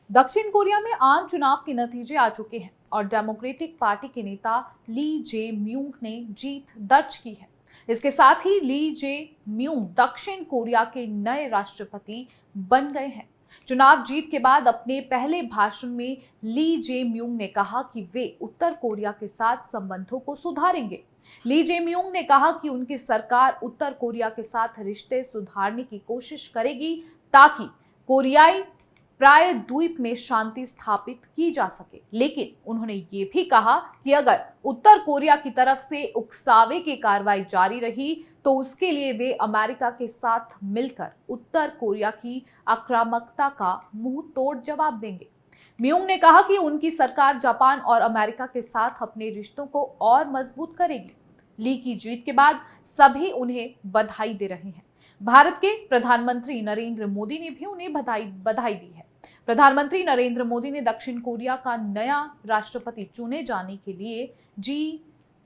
दक्षिण कोरिया में आम चुनाव के नतीजे आ चुके हैं और डेमोक्रेटिक पार्टी के नेता ली जे म्यूंग ने जीत दर्ज की है। इसके साथ ही ली जे म्यूंग दक्षिण कोरिया के नए राष्ट्रपति बन गए हैं। चुनाव जीत के बाद अपने पहले भाषण में ली जे म्यूंग ने कहा कि वे उत्तर कोरिया के साथ संबंधों को सुधारेंगे। ली जे म्यूंग ने कहा कि उनकी सरकार उत्तर कोरिया के साथ रिश्ते सुधारने की कोशिश करेगी ताकि कोरियाई प्रायद्वीप में शांति स्थापित की जा सके, लेकिन उन्होंने ये भी कहा कि अगर उत्तर कोरिया की तरफ से उकसावे की कार्रवाई जारी रही तो उसके लिए वे अमेरिका के साथ मिलकर उत्तर कोरिया की आक्रामकता का मुंह तोड़ जवाब देंगे। म्यूंग ने कहा कि उनकी सरकार जापान और अमेरिका के साथ अपने रिश्तों को और मजबूत करेगी। ली की जीत के बाद सभी उन्हें बधाई दे रहे हैं। भारत के प्रधानमंत्री नरेंद्र मोदी ने भी उन्हें बधाई दी है। प्रधानमंत्री नरेंद्र मोदी ने दक्षिण कोरिया का नया राष्ट्रपति चुने जाने के लिए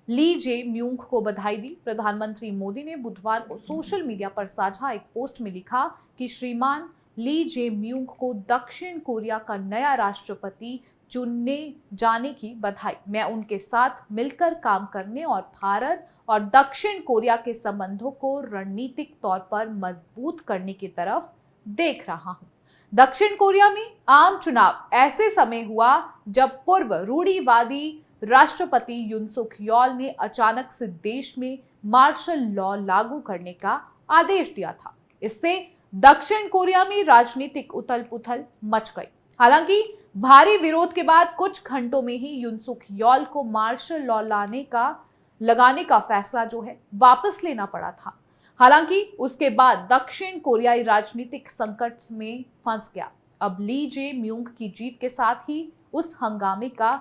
ली जे म्यूंग को बधाई दी। प्रधानमंत्री मोदी ने बुधवार को सोशल मीडिया पर साझा एक पोस्ट में लिखा कि श्रीमान ली जे म्यूंग को दक्षिण कोरिया का नया राष्ट्रपति चुनने जाने की बधाई। मैं उनके साथ मिलकर काम करने और भारत और दक्षिण कोरिया के संबंधों को रणनीतिक तौर पर मजबूत करने की तरफ देख रहा हूं। दक्षिण कोरिया में आम चुनाव ऐसे समय हुआ जब पूर्व रूढ़िवादी राष्ट्रपति युन सुक यॉल ने अचानक से देश में मार्शल लॉ लागू करने का आदेश दिया था। इससे दक्षिण कोरिया में राजनीतिक उथल पुथल मच गई। हालांकि भारी विरोध के बाद कुछ घंटों में ही युन सुक यॉल को मार्शल लॉ लगाने का फैसला जो है वापस लेना पड़ा था। हालांकि उसके बाद दक्षिण कोरियाई राजनीतिक संकट में फंस गया। अब ली जे म्यूंग की जीत के साथ ही उस हंगामे का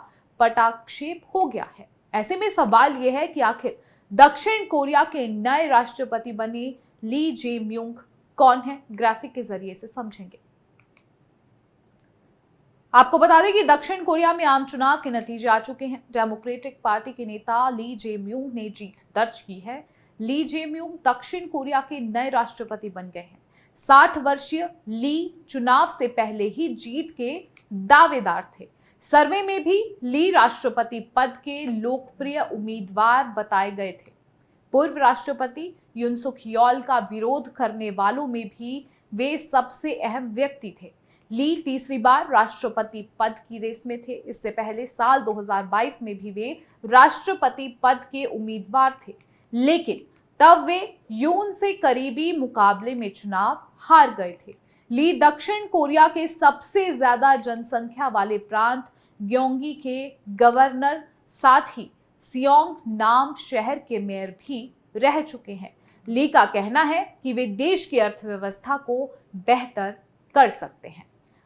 पटाक्षेप हो गया है। ऐसे में सवाल यह है कि आखिर दक्षिण कोरिया के नए राष्ट्रपति बने ली जे म्यूंग कौन है? ग्राफिक के जरिए से समझेंगे। आपको बता दें कि दक्षिण कोरिया में आम चुनाव के नतीजे आ चुके हैं। डेमोक्रेटिक पार्टी के नेता ली जे म्यूंग ने जीत दर्ज की है। ली जे म्यूंग दक्षिण कोरिया के नए राष्ट्रपति बन गए हैं। 60 वर्षीय ली चुनाव से पहले ही जीत के दावेदार थे। सर्वे में भी ली राष्ट्रपति पद के लोकप्रिय उम्मीदवार बताए गए थे। पूर्व राष्ट्रपति युन सुक यॉल का विरोध करने वालों में भी वे सबसे अहम व्यक्ति थे। ली तीसरी बार राष्ट्रपति पद की रेस में थे। इससे पहले साल 2022 में भी वे राष्ट्रपति पद के उम्मीदवार थे, लेकिन तब वे यून से करीबी मुकाबले में चुनाव हार गए थे। ली दक्षिण कोरिया के सबसे ज्यादा जनसंख्या वाले प्रांत ग्योंगी के गवर्नर, साथ ही सियोंग नाम शहर के मेयर भी रह चुके हैं। ली का कहना है कि वे देश की अर्थव्यवस्था को बेहतर कर सकते हैं।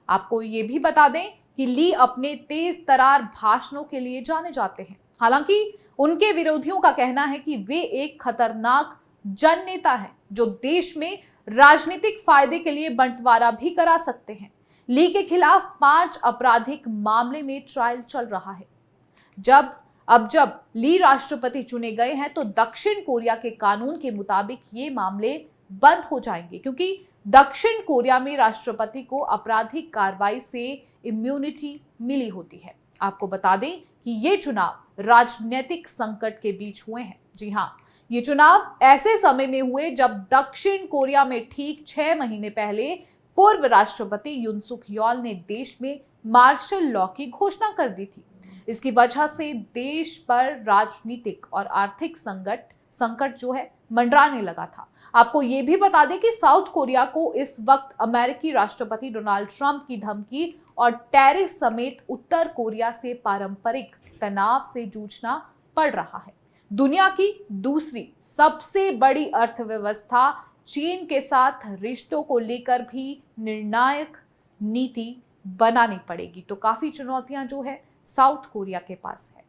आपको ये भी बता दें कि ली अपने तेज तरार भाषणों के लिए जाने जाते हैं। हालांकि उनके विरोधियों का कहना है कि वे एक खतरनाक जननेता हैं जो देश में राजनीतिक फायदे के लिए बंटवारा भी करा सकते हैं। ली के खिलाफ 5 आपराधिक मामले में ट्रायल चल रहा है। जब ली राष्ट्रपति चुने गए हैं तो दक्षिण कोरिया के कानून के मुताबिक ये मामले बंद हो जाएंगे, क्योंकि दक्षिण कोरिया में राष्ट्रपति को आपराधिक कार्रवाई से इम्यूनिटी मिली होती है। आपको बता दें कि ये चुनाव राजनीतिक संकट के बीच हुए हैं। जी हाँ, ये चुनाव ऐसे समय में हुए जब दक्षिण कोरिया में ठीक 6 महीने पहले पूर्व राष्ट्रपति युन सुक यॉल ने देश में मार्शल लॉ की घोषणा कर दी थी। इसकी वजह से देश पर राजनीतिक और आर्थिक संकट जो है मंडराने लगा था। आपको ये भी बता दें कि साउथ कोरिया को इस वक्त अमेरिकी राष्ट्रपति डोनाल्ड ट्रंप की धमकी और टैरिफ समेत उत्तर कोरिया से पारंपरिक तनाव से जूझना पड़ रहा है। दुनिया की दूसरी सबसे बड़ी अर्थव्यवस्था चीन के साथ रिश्तों को लेकर भी निर्णायक नीति बनानी पड़ेगी। तो काफी चुनौतियां जो है साउथ कोरिया के पास है।